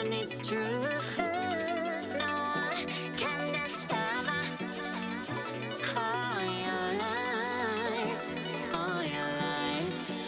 and it's true. No one can discover all your lies, all your lies.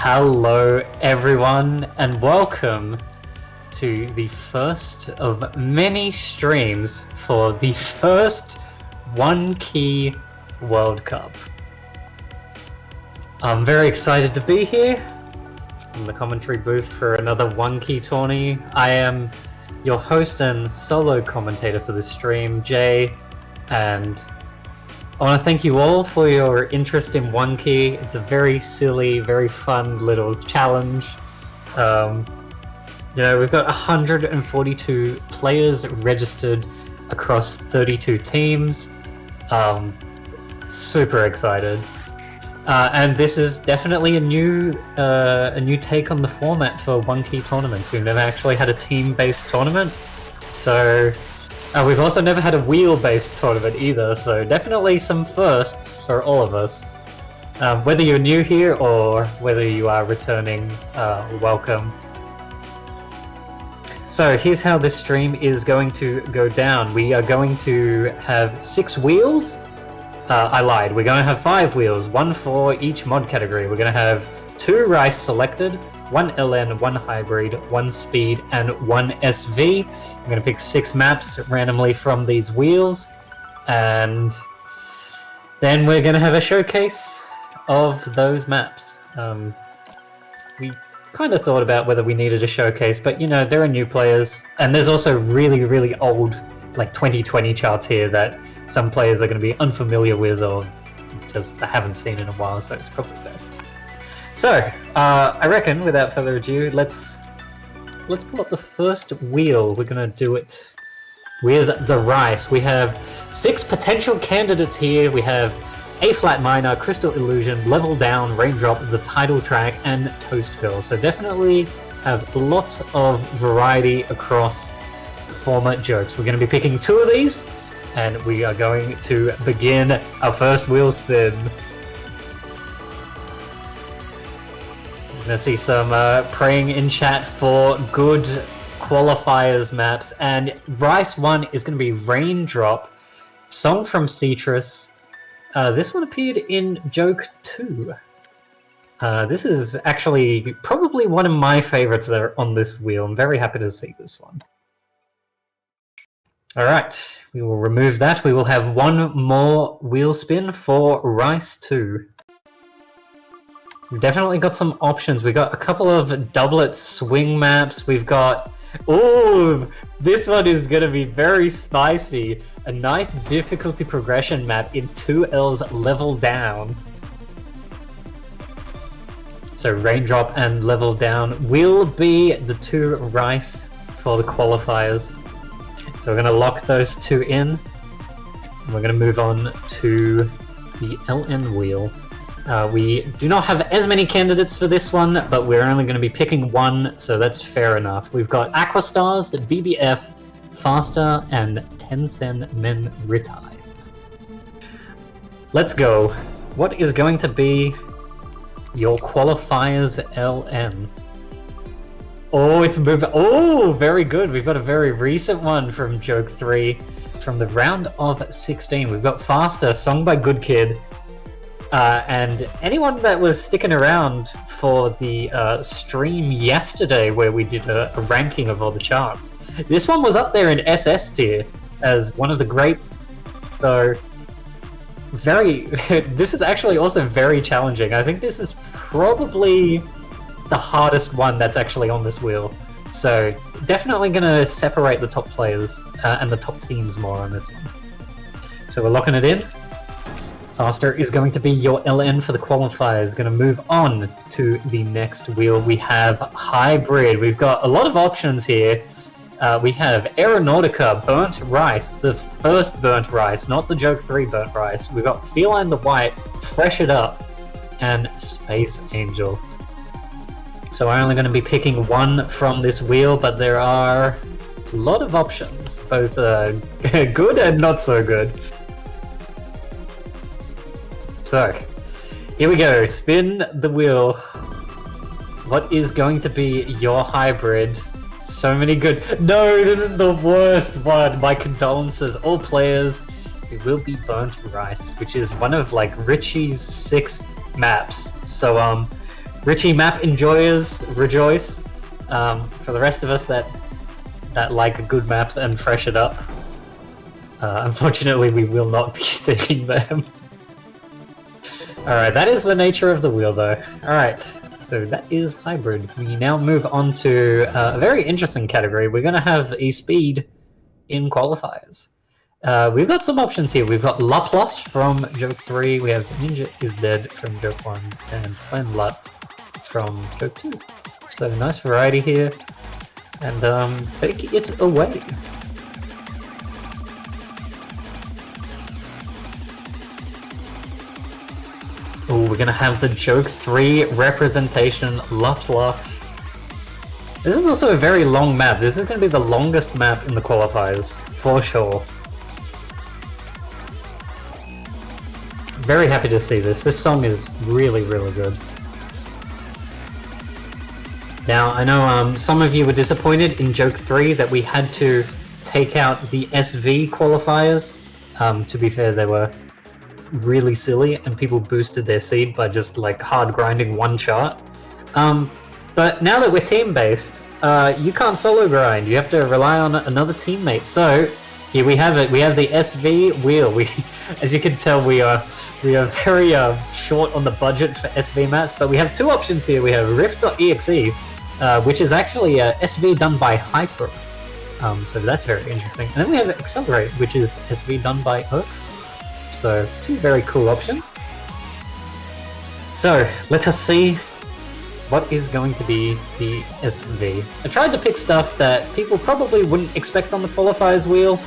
Hello everyone and welcome to the first of many streams for the first 1K World Cup. I'm very excited to be here in the commentary booth for another 1K tourney. I am your host and solo commentator for this stream, Jaye, and I want to thank you all for your interest in 1K. It's a very silly, very fun little challenge. We've got 142 players registered across 32 teams. Super excited. And this is definitely a new take on the format for 1K tournaments. We've never actually had a team-based tournament, so we've also never had a wheel-based tournament either. So definitely some firsts for all of us. Whether you're new here or whether you are returning, welcome. So here's how this stream is going to go down. We are going to have 6 wheels. I lied. We're going to have 5 wheels, 1 for each mod category. We're going to have 2 rice selected, 1 LN, 1 hybrid, 1 speed, and 1 SV. I'm going to pick 6 maps randomly from these wheels, and then we're going to have a showcase of those maps. We kind of thought about whether we needed a showcase, but there are new players, and there's also really, really old, like 2020 charts here that some players are going to be unfamiliar with or just haven't seen in a while, so it's probably best. So, I reckon, without further ado, let's pull up the first wheel. We're going to do it with the rice. We have 6 potential candidates here. We have A-flat minor, Crystal Illusion, Level Down, Raindrop, the title track, and Toast Girl. So definitely have lots of variety across format jokes. We're going to be picking 2 of these, and we are going to begin our first wheel spin. I'm going to see some praying in chat for good qualifiers maps, and Rice 1 is going to be Raindrop, Song from Citrus. This one appeared in Joke 2. This is actually probably one of my favorites that are on this wheel. I'm very happy to see this one. Alright, we will remove that. We will have 1 more wheel spin for Rice 2. We've definitely got some options. We've got a couple of doublet swing maps. We've got... Ooh, this one is going to be very spicy. A nice difficulty progression map in 2L's Level Down. So Raindrop and Level Down will be the 2 Rice for the qualifiers. So we're going to lock those 2 in, and we're going to move on to the LN wheel. We do not have as many candidates for this one, but we're only going to be picking 1, so that's fair enough. We've got Aquastars, BBF, Faster, and Tencent Men Retive. Let's go. What is going to be your qualifiers LN? Oh, it's moving. Oh, very good. We've got a very recent one from Joke 3 from the round of 16. We've got Faster, song by Good Kid. And anyone that was sticking around for the stream yesterday where we did a ranking of all the charts, this one was up there in SS tier as one of the greats. So, this is actually also very challenging. I think this is probably the hardest one that's actually on this wheel. So definitely going to separate the top players and the top teams more on this one. So we're locking it in. Faster is going to be your LN for the qualifiers. Going to move on to the next wheel. We have Hybrid. We've got a lot of options here. We have Aeronautica, Burnt Rice, the first Burnt Rice, not the Joke 3 Burnt Rice. We've got Feline the White, Fresh It Up, and Space Angel. So we're only going to be picking 1 from this wheel, but there are a lot of options, both good and not so good. So, here we go. Spin the wheel. What is going to be your hybrid? So many good... No, this is the worst one. My condolences. All players, it will be Burnt Rice, which is one of, like, Richie's 6 maps. So, Richie map enjoyers, rejoice. For the rest of us that like good maps and fresh it up, unfortunately we will not be seeing them. Alright, that is the nature of the wheel though. Alright, so that is hybrid. We now move on to a very interesting category. We're going to have e-speed in qualifiers. We've got some options here. We've got Laplace from Joke 3, we have Ninja is Dead from Joke 1, and Slam Lut from Joke 2. So nice variety here, and take it away. Oh, we're gonna have the Joke 3 representation, Laplace. This is also a very long map. This is gonna be the longest map in the qualifiers, for sure. Very happy to see this. This song is really, really good. Now, I know some of you were disappointed in Joke 3 that we had to take out the SV qualifiers. To be fair, they were really silly and people boosted their seed by just like hard grinding one chart. But now that we're team-based, you can't solo grind. You have to rely on another teammate. So here we have it. We have the SV wheel. As you can tell, we are very short on the budget for SV maps, but we have two options here. We have Rift.exe, which is actually a SV done by Hyper. So that's very interesting. And then we have Accelerate, which is SV done by Earth. So two very cool options. So let us see what is going to be the SV. I tried to pick stuff that people probably wouldn't expect on the qualifiers wheel.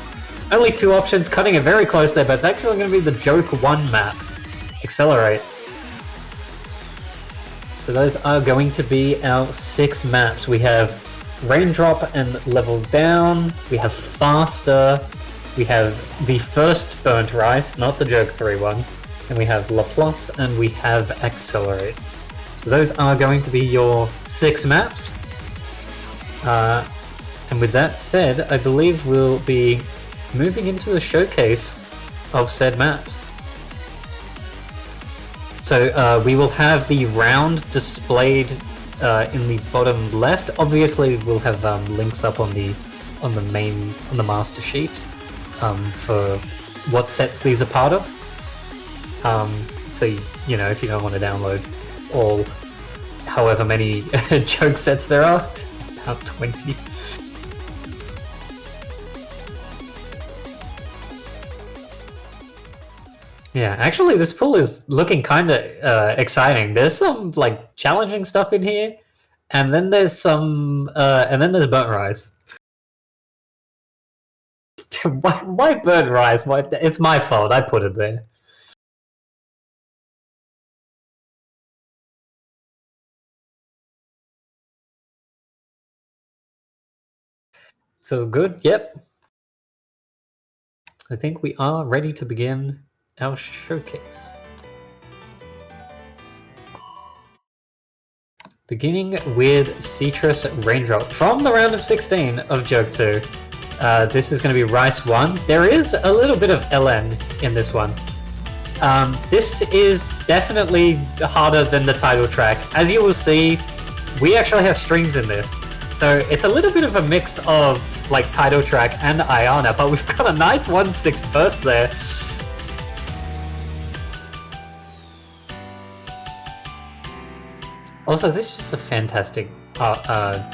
Only two options, cutting it very close there, but it's actually going to be the Joke 1 map. Accelerate. So those are going to be our 6 maps. We have Raindrop and Level Down, we have Faster, we have the first Burnt Rice, not the Joke 3 one, and we have Laplace, and we have Accelerate. So those are going to be your 6 maps. And with that said, I believe we'll be moving into a showcase of said maps. So we will have the round displayed in the bottom left. Obviously, we'll have links up on the master sheet for what sets these are part of. So you know, if you don't want to download all however many joke sets there are, about 20. Yeah, actually this pool is looking kind of exciting. There's some like challenging stuff in here, and then there's some burnt rice. Why burnt rice? Why? It's my fault. I put it there. So good. Yep. I think we are ready to begin our showcase. Beginning with Citrus Raindrop from the round of 16 of Joke 2. This is going to be Rice 1. There is a little bit of LN in this one. This is definitely harder than the title track. As you will see, we actually have streams in this. So it's a little bit of a mix of like title track and Ayana, but we've got a nice 1-6 burst there. Also, this is just a fantastic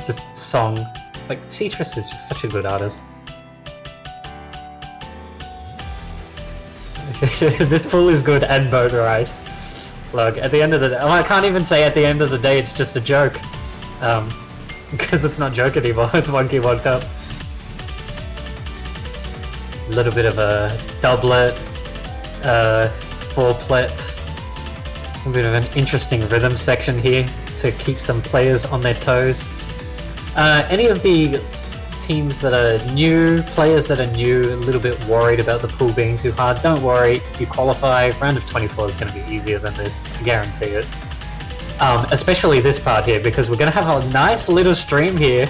just song. Like, Citrus is just such a good artist. This pool is good and burnt rice. Look, at the end of the day, I can't even say at the end of the day it's just a joke. Because it's not joke anymore, it's 1K1 Cup. A little bit of a doublet, fourplet. A bit of an interesting rhythm section here to keep some players on their toes. Any of the teams that are new, players that are new, a little bit worried about the pool being too hard, don't worry. If you qualify, round of 24 is going to be easier than this, I guarantee it. Especially this part here, because we're going to have a nice little stream here.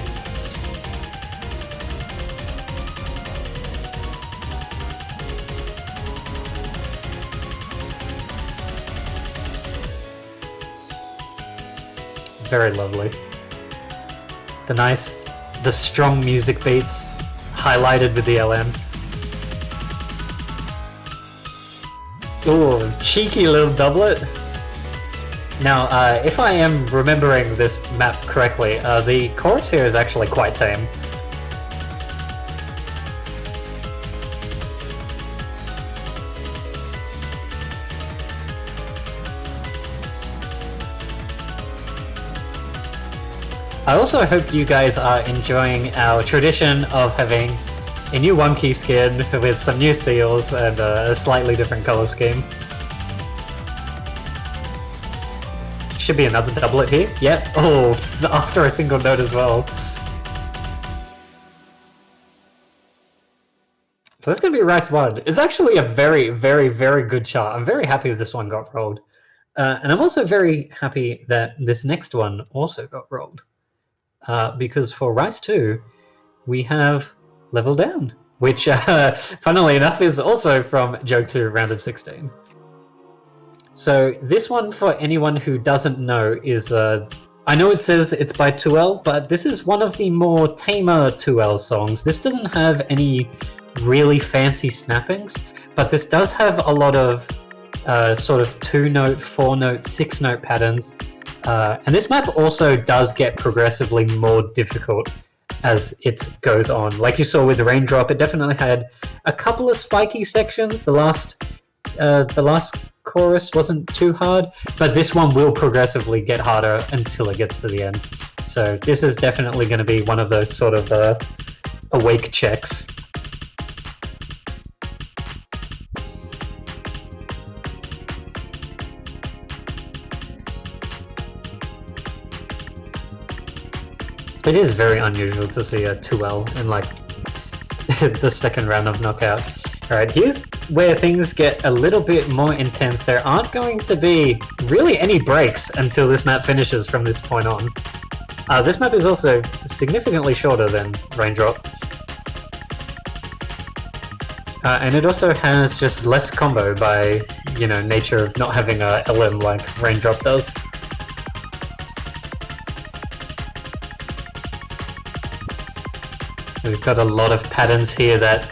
very lovely. The strong music beats, highlighted with the LN. Ooh, cheeky little doublet. Now, if I am remembering this map correctly, the chorus here is actually quite tame. I also hope you guys are enjoying our tradition of having a new 1K skin with some new seals and a slightly different color scheme. Should be another doublet here. Yep. Oh, it's after a single note as well. So that's going to be Rice 1. It's actually a very, very, very good chart. I'm very happy this one got rolled. And I'm also very happy that this next one also got rolled. Because for Rice 2, we have Level Down, which, funnily enough, is also from Joke 2 Round of 16. So this one, for anyone who doesn't know, is... I know it says it's by 2L, but this is one of the more tamer 2L songs. This doesn't have any really fancy snappings, but this does have a lot of sort of 2-note, 4-note, 6-note patterns. And this map also does get progressively more difficult as it goes on. Like you saw with the Raindrop, it definitely had a couple of spiky sections. The last chorus wasn't too hard, but this one will progressively get harder until it gets to the end. So this is definitely going to be one of those sort of awake checks. It is very unusual to see a 2L in like the second round of knockout. Alright, here's where things get a little bit more intense. There aren't going to be really any breaks until this map finishes from this point on. This map is also significantly shorter than Raindrop. And it also has just less combo by, you know, nature of not having a LM like Raindrop does. We've got a lot of patterns here that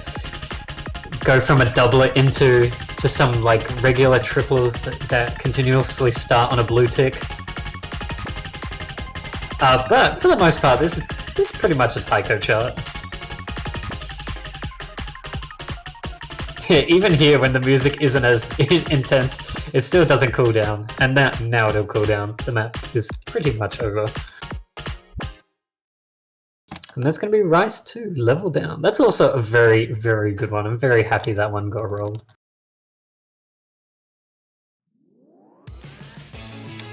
go from a doublet into just some like regular triples that continuously start on a blue tick. But for the most part, this is pretty much a Taiko chart. Yeah, even here when the music isn't as intense, it still doesn't cool down. And now it'll cool down. The map is pretty much over. And that's going to be Rice 2, Level Down. That's also a very, very good one. I'm very happy that one got rolled.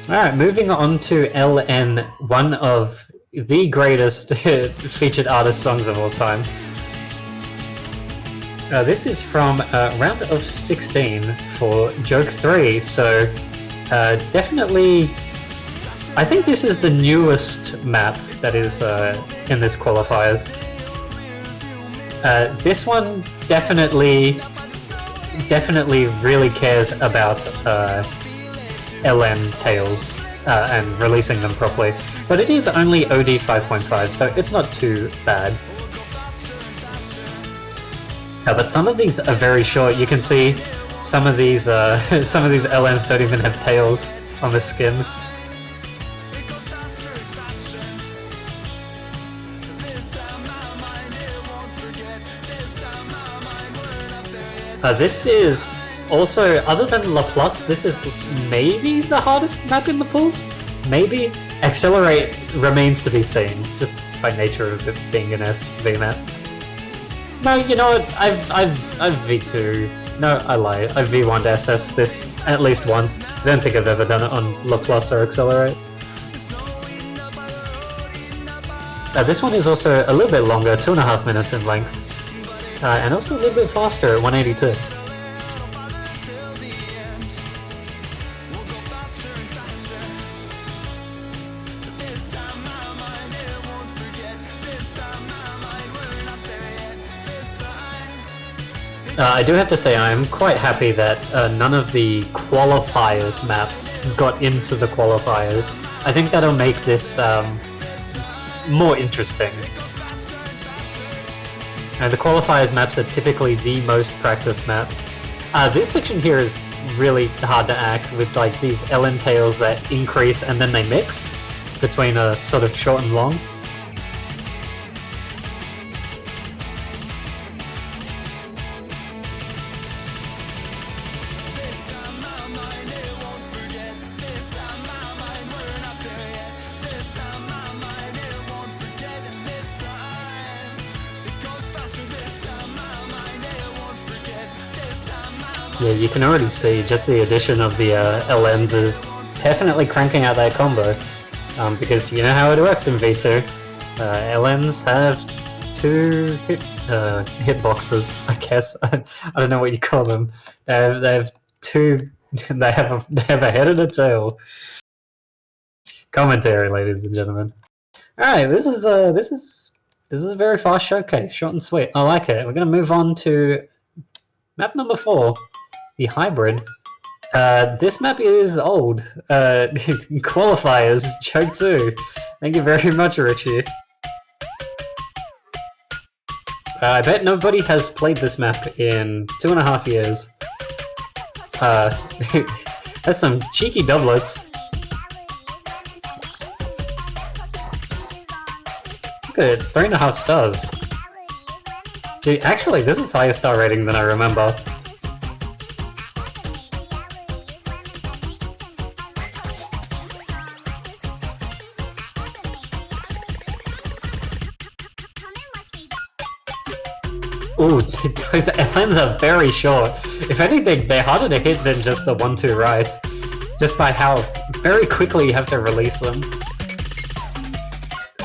Alright, moving on to LN, one of the greatest featured artist songs of all time. This is from Round of 16 for Joke 3, so definitely... I think this is the newest map that is in this qualifiers. This one definitely really cares about LN tails and releasing them properly, but it is only OD 5.5, so it's not too bad. But some of these are very short. You can see some of these LNs don't even have tails on the skin. This is also, other than La Plus, this is maybe the hardest map in the pool? Maybe? Accelerate remains to be seen, just by nature of it being an SV map. No, you know what, I've V2, no, I lie, I've V1'd SS this at least once. I don't think I've ever done it on La Plus or Accelerate. This one is also a little bit longer, 2.5 minutes in length. And also a little bit faster at 182. I do have to say I'm quite happy that none of the qualifiers maps got into the qualifiers. I think that'll make this more interesting. And the qualifiers maps are typically the most practiced maps. This section here is really hard to act with like these LN tails that increase and then they mix between a sort of short and long. Yeah, you can already see just the addition of the LNs is definitely cranking out that combo. Because you know how it works in V2. LNs have two hitboxes, I guess. I don't know what you call them. They have two. They have a head and a tail. Commentary, ladies and gentlemen. All right, this is a very fast showcase, short and sweet. I like it. We're gonna move on to map number 4. The hybrid. This map is old. Qualifiers, Choke 2. Thank you very much, Richie. I bet nobody has played this map in 2.5 years. That's some cheeky doublets. Look at it, it's 3.5 stars. Gee, actually, this is higher star rating than I remember. Ooh, those LNs are very short. If anything, they're harder to hit than just the 1-2 rice. Just by how very quickly you have to release them.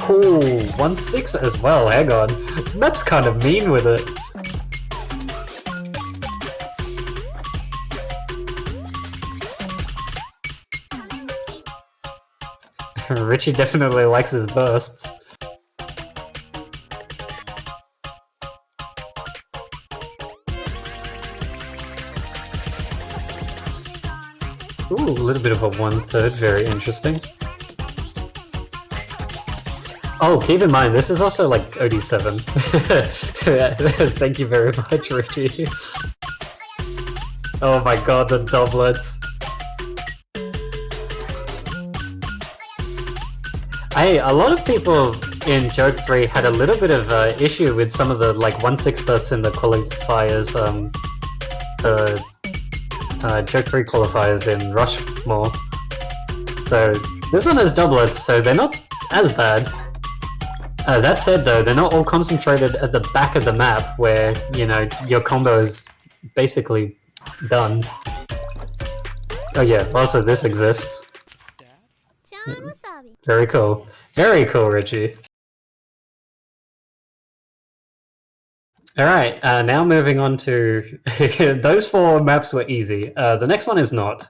Ooh, 1-6 as well, hang on. This map's kind of mean with it. Richie definitely likes his bursts. Ooh, a little bit of a 1/3, very interesting. Oh, keep in mind, this is also like OD7. Thank you very much, Richie. Oh my god, the doublets. Hey, a lot of people in Joke 3 had a little bit of issue with some of the like 1/6 bursts in the qualifiers, Joke 3 qualifiers in Rushmore. So this one has doublets, so they're not as bad. That said though, they're not all concentrated at the back of the map where, you know, your combo is basically done. Oh yeah, also this exists. Very cool. Very cool, Richie. Alright, now moving on to... those 4 maps were easy. The next one is not.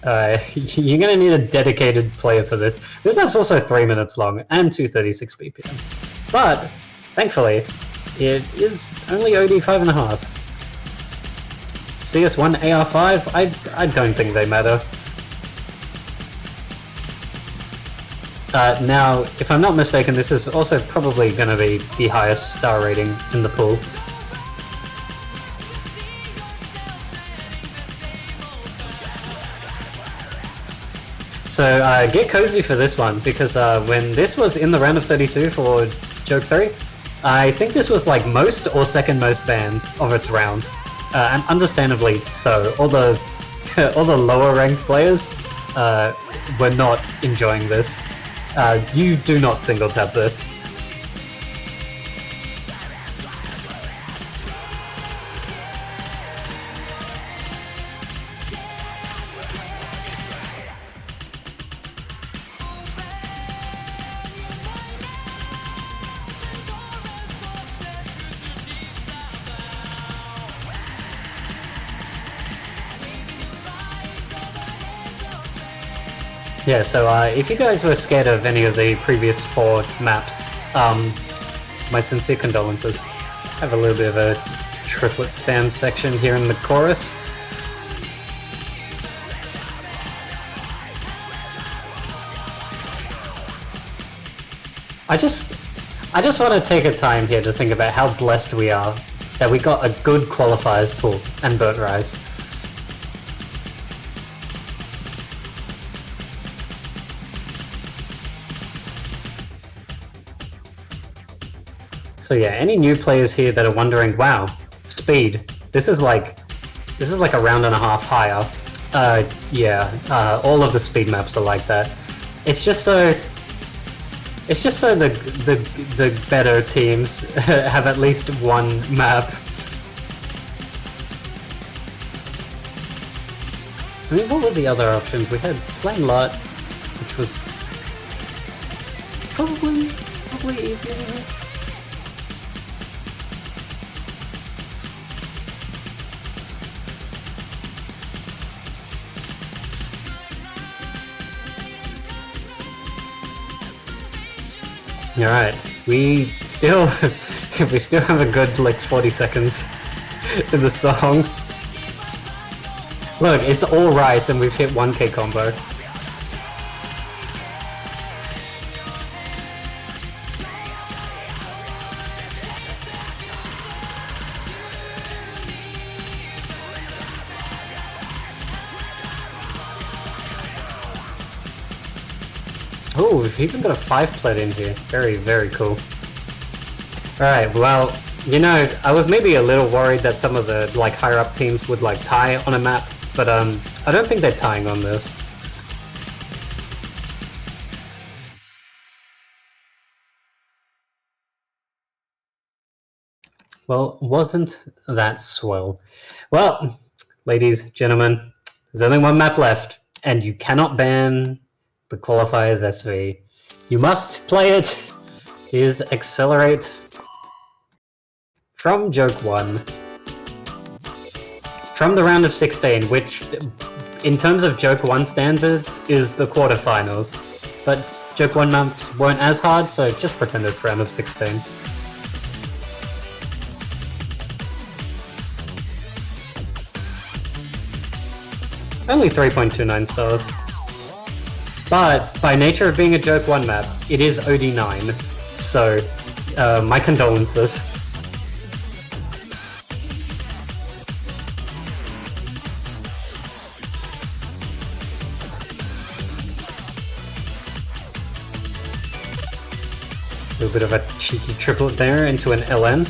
You're gonna need a dedicated player for this. This map's also 3 minutes long and 236 BPM. But, thankfully, it is only OD 5.5. CS1 AR5? I don't think they matter. Now, if I'm not mistaken, this is also probably going to be the highest star rating in the pool. So get cozy for this one, because when this was in the round of 32 for Joke 3, I think this was like most or second most banned of its round, and understandably so. All the lower ranked players were not enjoying this. You do not single tap this. Yeah, so if you guys were scared of any of the previous 4 maps, my sincere condolences. I have a little bit of a triplet spam section here in the chorus. I just want to take a time here to think about how blessed we are that we got a good qualifiers pool and Burnt Rice. So yeah, any new players here that are wondering, wow, speed, this is like a round and a half higher. All of the speed maps are like that. It's just so the better teams have at least one map. I mean, what were the other options? We had Slain Lot, which was probably easier than this. Alright, we still have a good like 40 seconds in the song. Look, it's all rice and we've hit 1k combo. Oh, we've even got a 5-plet in here. Very, very cool. Alright, well, you know, I was maybe a little worried that some of the like higher up teams would like tie on a map, but I don't think they're tying on this. Well, wasn't that swell? Well, ladies, gentlemen, there's only one map left, and you cannot ban the Qualifiers SV. You must play it. Is Accelerate from Joke 1. From the round of 16, which, in terms of Joke 1 standards, is the quarterfinals. But Joke 1 maps weren't as hard, so just pretend it's round of 16. Only 3.29 stars. But by nature of being a Joke 1 map, it is OD9, so my condolences. A little bit of a cheeky triplet there into an LN.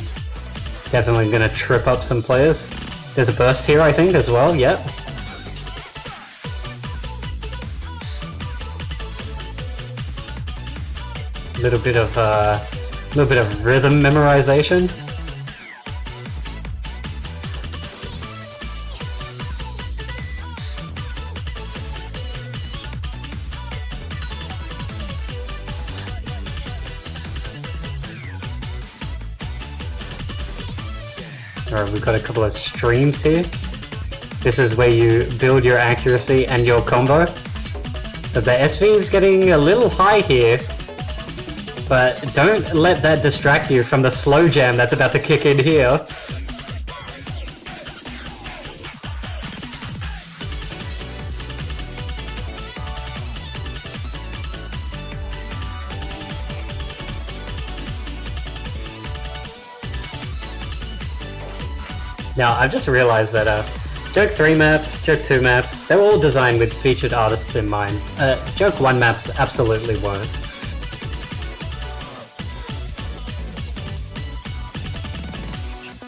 Definitely gonna trip up some players. There's a burst here, I think, as well, yep. Little bit of rhythm memorization. Alright, we've got a couple of streams here. This is where you build your accuracy and your combo. But the SV is getting a little high here. But don't let that distract you from the slow jam that's about to kick in here. Now, I've just realized that Joke 3 maps, Joke 2 maps, they're all designed with featured artists in mind. Joke 1 maps absolutely weren't.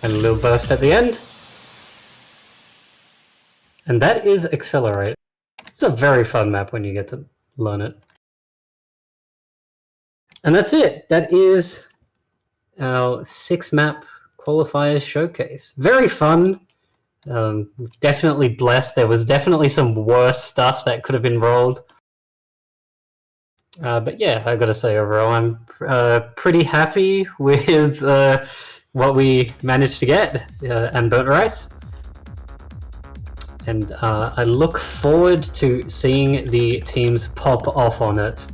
And a little burst at the end. And that is Accelerate. It's a very fun map when you get to learn it. And that's it. That is our 6-map Qualifiers Showcase. Very fun. Definitely blessed. There was definitely some worse stuff that could have been rolled. But yeah, I gotta say overall I'm pretty happy with what we managed to get and Burnt Rice. And I look forward to seeing the teams pop off on it.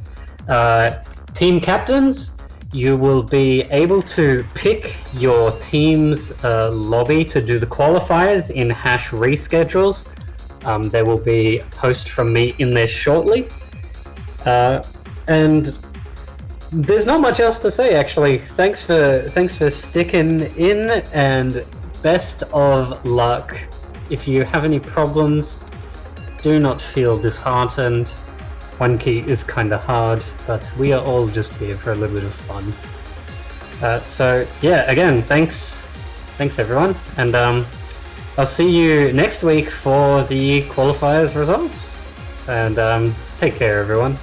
Team captains, you will be able to pick your team's lobby to do the qualifiers in hash reschedules. There will be a post from me in there shortly. And there's not much else to say actually. Thanks for sticking in, and best of luck. If you have any problems, do not feel disheartened. 1 key is kind of hard, but we are all just here for a little bit of fun. So yeah, again, thanks everyone, and I'll see you next week for the qualifiers results. And take care, everyone.